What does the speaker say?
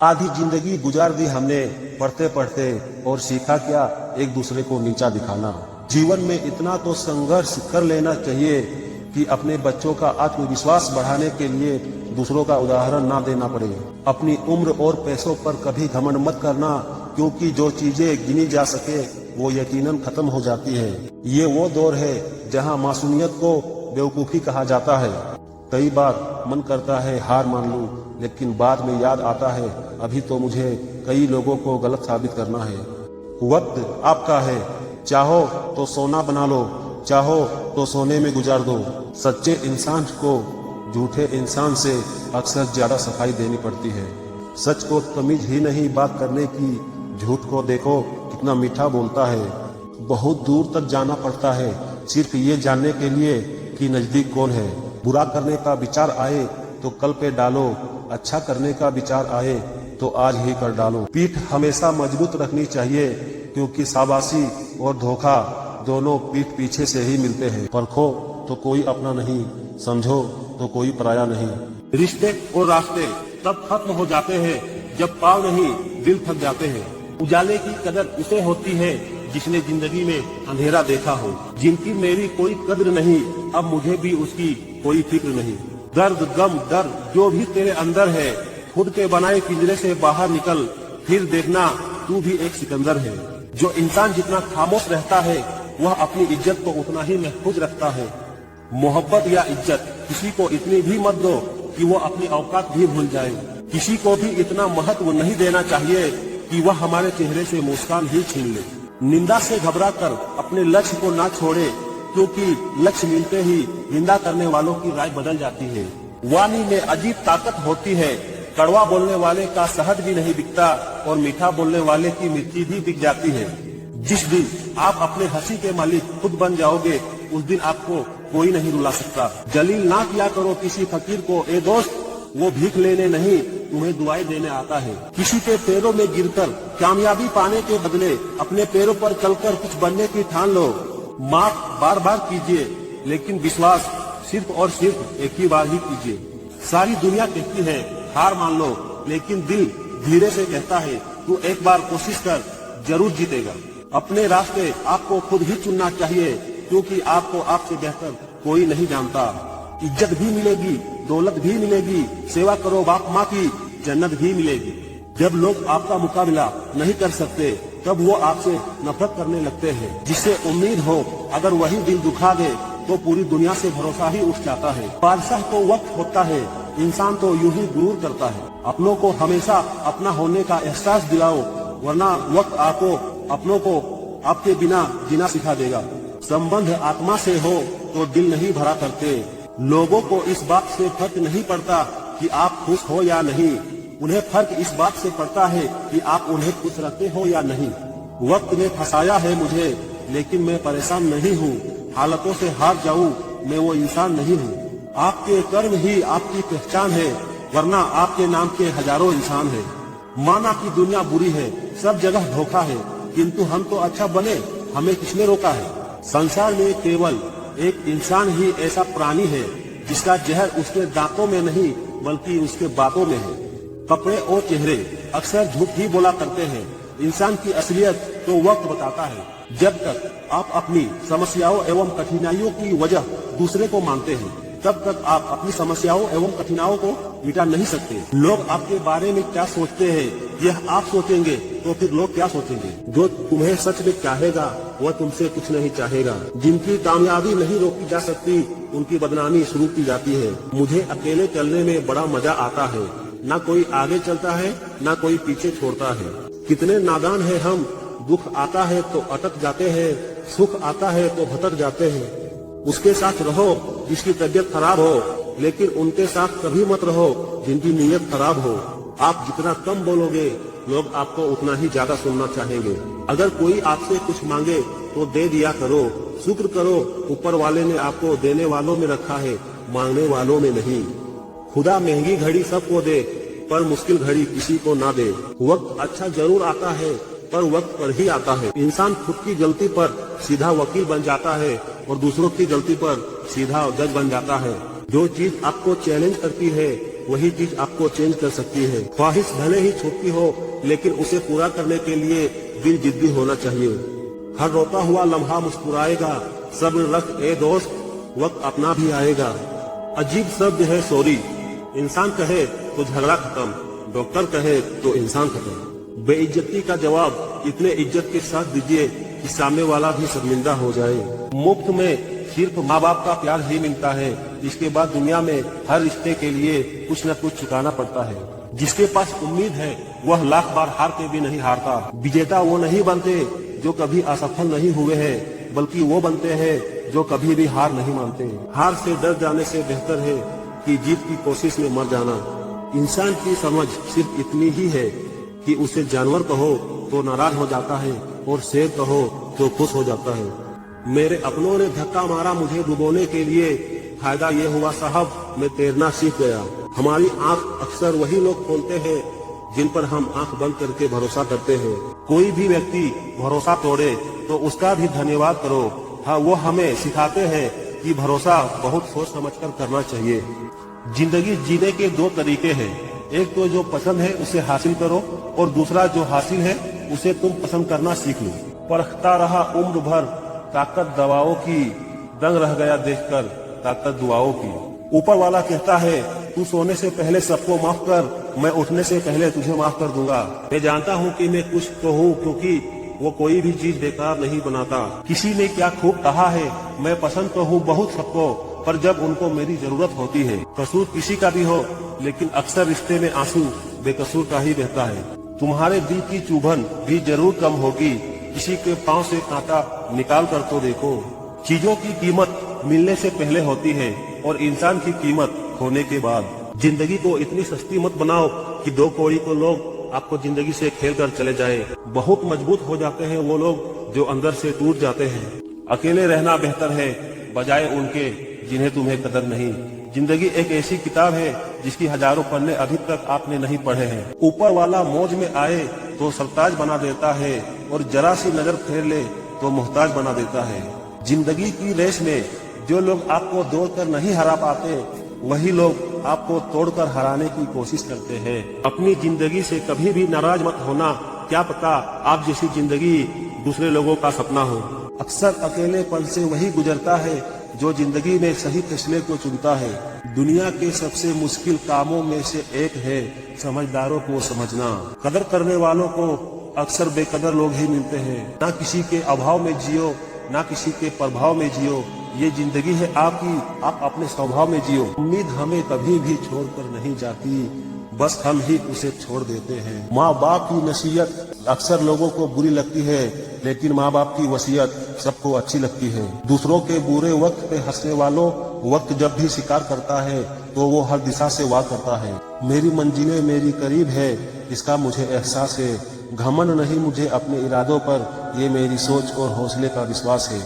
आधी जिंदगी गुजार दी हमने पढ़ते पढ़ते, और सीखा क्या, एक दूसरे को नीचा दिखाना। जीवन में इतना तो संघर्ष कर लेना चाहिए कि अपने बच्चों का आत्मविश्वास बढ़ाने के लिए दूसरों का उदाहरण ना देना पड़े। अपनी उम्र और पैसों पर कभी घमंड मत करना, क्योंकि जो चीजें गिनी जा सके वो यकीनन खत्म हो जाती है। ये वो दौर है जहाँ मासूमियत को बेवकूफी कहा जाता है। कई बार मन करता है हार मान लूं, लेकिन बाद में याद आता है अभी तो मुझे कई लोगों को गलत साबित करना है। वक्त आपका है, चाहो तो सोना बना लो, चाहो तो सोने में गुजार दो। सच्चे इंसान को झूठे इंसान से अक्सर ज्यादा सफाई देनी पड़ती है। सच को तमीज ही नहीं बात करने की, झूठ को देखो कितना मीठा बोलता है। बहुत दूर तक जाना पड़ता है सिर्फ ये जानने के लिए कि नजदीक कौन है। बुरा करने का विचार आए तो कल पे डालो, अच्छा करने का विचार आए तो आज ही कर डालो। पीठ हमेशा मजबूत रखनी चाहिए, क्योंकि शाबाशी और धोखा दोनों पीठ पीछे से ही मिलते हैं। परखो तो कोई अपना नहीं, समझो तो कोई पराया नहीं। रिश्ते और रास्ते तब खत्म हो जाते हैं जब पाँव नहीं दिल थक जाते हैं। उजाले की कदर उसे होती है जिसने जिंदगी में अंधेरा देखा हो। जिनकी मेरी कोई कद्र नहीं, अब मुझे भी उसकी कोई फिक्र नहीं। दर्द गम डर जो भी तेरे अंदर है, खुद के बनाए पिंजरे से बाहर निकल, फिर देखना तू भी एक सिकंदर है। जो इंसान जितना खामोश रहता है वह अपनी इज्जत को उतना ही महफूज रखता है। मोहब्बत या इज्जत किसी को इतनी भी मत दो कि वो अपनी औकात भी भूल जाए। किसी को भी इतना महत्व नहीं देना चाहिए कि वह हमारे चेहरे से मुस्कान ही छीन ले। निंदा से घबराकर अपने लक्ष्य को ना छोड़े, क्योंकि लक्ष्य मिलते ही निंदा करने वालों की राय बदल जाती है। वाणी में अजीब ताकत होती है, कड़वा बोलने वाले का शहद भी नहीं बिकता और मीठा बोलने वाले की मिर्ची भी बिक जाती है। जिस दिन आप अपने हंसी के मालिक खुद बन जाओगे, उस दिन आपको कोई नहीं रुला सकता। जलील ना किया करो किसी फकीर को ए दोस्त, वो भीख लेने नहीं तुम्हें दुआएं देने आता है। किसी के पैरों में गिरकर कामयाबी पाने के बदले अपने पैरों पर चलकर कुछ बनने की ठान लो। माफ बार बार कीजिए, लेकिन विश्वास सिर्फ और सिर्फ एक ही बार ही कीजिए। सारी दुनिया कहती है हार मान लो, लेकिन दिल धीरे से कहता है तू एक बार कोशिश कर, जरूर जीतेगा। अपने रास्ते आपको खुद ही चुनना चाहिए, क्योंकि आपको आपसे बेहतर कोई नहीं जानता। इज्जत भी मिलेगी, दौलत भी मिलेगी, सेवा करो बाप माँ की, जन्नत भी मिलेगी। जब लोग आपका मुकाबला नहीं कर सकते, तब वो आपसे नफरत करने लगते हैं। जिससे उम्मीद हो अगर वही दिल दुखा दे, तो पूरी दुनिया से भरोसा ही उठ जाता है। बादशाह को वक्त होता है, इंसान तो यूं ही गुरूर करता है। अपनों को हमेशा अपना होने का एहसास दिलाओ, वरना वक्त आपको अपनों को आपके बिना जीना सिखा देगा। संबंध आत्मा से हो तो दिल नहीं भरा करते। लोगों को इस बात से फर्क नहीं पड़ता कि आप खुश हो या नहीं, उन्हें फर्क इस बात से पड़ता है कि आप उन्हें खुश रखते हो या नहीं। वक्त ने फंसाया है मुझे, लेकिन मैं परेशान नहीं हूँ। हालतों से हार जाऊं, मैं वो इंसान नहीं हूँ। आपके कर्म ही आपकी पहचान है, वरना आपके नाम के हजारों इंसान है। माना कि दुनिया बुरी है, सब जगह धोखा है, किंतु हम तो अच्छा बने, हमें किसने रोका है। संसार में केवल एक इंसान ही ऐसा प्राणी है जिसका जहर उसके दांतों में नहीं बल्कि उसके बातों में है। कपड़े और चेहरे अक्सर झूठ ही बोला करते हैं, इंसान की असलियत तो वक्त बताता है। जब तक आप अपनी समस्याओं एवं कठिनाइयों की वजह दूसरे को मानते हैं, तब तक आप अपनी समस्याओं एवं कठिनाइयों को मिटा नहीं सकते। लोग आपके बारे में क्या सोचते हैं, यह आप सोचेंगे तो फिर लोग क्या सोचेंगे। जो तुम्हें सच में चाहेगा वह तुमसे कुछ नहीं चाहेगा। जिनकी कामयाबी नहीं रोकी जा सकती, उनकी बदनामी शुरू की जाती है। मुझे अकेले चलने में बड़ा मजा आता है, ना कोई आगे चलता है ना कोई पीछे छोड़ता है। कितने नादान है हम, दुख आता है तो अटक जाते हैं, सुख आता है तो भटक जाते हैं। उसके साथ रहो जिसकी तबीयत खराब हो, लेकिन उनके साथ कभी मत रहो जिनकी नीयत खराब हो। आप जितना कम बोलोगे, लोग आपको उतना ही ज्यादा सुनना चाहेंगे। अगर कोई आपसे कुछ मांगे तो दे दिया करो, शुक्र करो ऊपर वाले ने आपको देने वालों में रखा है, मांगने वालों में नहीं। खुदा महंगी घड़ी सबको दे, पर मुश्किल घड़ी किसी को ना दे। वक्त अच्छा जरूर आता है, पर वक्त पर ही आता है। इंसान खुद की गलती पर सीधा वकील बन जाता है और दूसरों की गलती पर सीधा जज बन जाता है। जो चीज आपको चैलेंज करती है वही चीज आपको चेंज कर सकती है। ख्वाहिश भले ही छोटी हो, लेकिन उसे पूरा करने के लिए दिल जिद्दी होना चाहिए। हर रोता हुआ लम्हा मुस्कुराएगा, सब्र रख ए दोस्त, वक्त अपना भी आएगा। अजीब शब्द है सॉरी, इंसान कहे तो झगड़ा खत्म, डॉक्टर कहे तो इंसान खत्म। बेइज्जती का जवाब इतने इज्जत के साथ दीजिए कि सामने वाला भी शर्मिंदा हो जाए। मुफ्त में सिर्फ माँ बाप का प्यार ही मिलता है, इसके बाद दुनिया में हर रिश्ते के लिए कुछ न कुछ चुकाना पड़ता है। जिसके पास उम्मीद है वह लाख बार हार के भी नहीं हारता। विजेता वो नहीं बनते जो कभी असफल नहीं हुए हैं, बल्कि वो बनते हैं जो कभी भी हार नहीं मानते। हार से डर जाने से बेहतर है कि जीत की कोशिश में मर जाना। इंसान की समझ सिर्फ इतनी ही है कि उसे जानवर कहो तो नाराज हो जाता है और शेर कहो तो खुश हो जाता है। मेरे अपनों ने धक्का मारा मुझे डुबोने के लिए, फायदा ये हुआ साहब मैं तैरना सीख गया। हमारी आंख अक्सर वही लोग खोलते हैं जिन पर हम आंख बंद करके भरोसा करते हैं। कोई भी व्यक्ति भरोसा तोड़े तो उसका भी धन्यवाद करो। हाँ, वो हमें सिखाते हैं कि भरोसा बहुत सोच समझकर करना चाहिए। जिंदगी जीने के दो तरीके हैं, एक तो जो पसंद है उसे हासिल करो और दूसरा जो हासिल है उसे तुम पसंद करना सीख लो। परखता रहा उम्र भर ताकत दवाओं की, दंग रह गया देखकर ताकत दुआओं की। ऊपर वाला कहता है तू सोने से पहले सबको माफ कर, मैं उठने से पहले तुझे माफ कर दूंगा। मैं जानता हूँ कि मैं कुछ तो हूँ, क्योंकि वो कोई भी चीज बेकार नहीं बनाता। किसी ने क्या खूब कहा है, मैं पसंद तो हूँ बहुत सबको, पर जब उनको मेरी जरूरत होती है। कसूर किसी का भी हो, लेकिन अक्सर रिश्ते में आंसू बेकसूर का ही बहता है। तुम्हारे दिल की चुभन भी जरूर कम होगी, किसी के पांव से कांटा निकाल कर तो देखो। चीजों की कीमत मिलने से पहले होती है और इंसान की कीमत खोने के बाद। जिंदगी को इतनी सस्ती मत बनाओ कि 2 कौड़ी को लोग आपको जिंदगी से खेल कर चले जाए। बहुत मजबूत हो जाते हैं वो लोग जो अंदर से टूट जाते हैं। अकेले रहना बेहतर है बजाय उनके जिन्हें तुम्हें कदर नहीं। जिंदगी एक ऐसी किताब है जिसकी हजारों पन्ने अभी तक आपने नहीं पढ़े हैं। ऊपर वाला मौज में आए तो सरताज बना देता है और जरा सी नजर फेर ले तो मोहताज बना देता है। जिंदगी की रेस में जो लोग आपको दौड़कर नहीं हरा पाते, वही लोग आपको तोड़कर हराने की कोशिश करते हैं। अपनी जिंदगी से कभी भी नाराज मत होना, क्या पता आप जैसी जिंदगी दूसरे लोगों का सपना हो। अक्सर अकेलेपन से वही गुजरता है जो जिंदगी में सही फैसले को चुनता है। दुनिया के सबसे मुश्किल कामों में से एक है समझदारों को समझना। कदर करने वालों को अक्सर बेकदर लोग ही मिलते हैं। ना किसी के अभाव में जियो, ना किसी के प्रभाव में जियो। ये जिंदगी है आपकी, आप अपने स्वभाव में जियो। उम्मीद हमें कभी भी छोड़कर नहीं जाती, बस हम ही उसे छोड़ देते हैं। माँ बाप की नसीहत अक्सर लोगों को बुरी लगती है, लेकिन माँ बाप की वसीयत सबको अच्छी लगती है। दूसरों के बुरे वक्त पे हंसने वालों, वक्त जब भी शिकार करता है तो वो हर दिशा से वार करता है। मेरी मंजिलें मेरी करीब है, इसका मुझे एहसास है। घमंड नहीं मुझे अपने इरादों पर, ये मेरी सोच और हौसले का विश्वास है।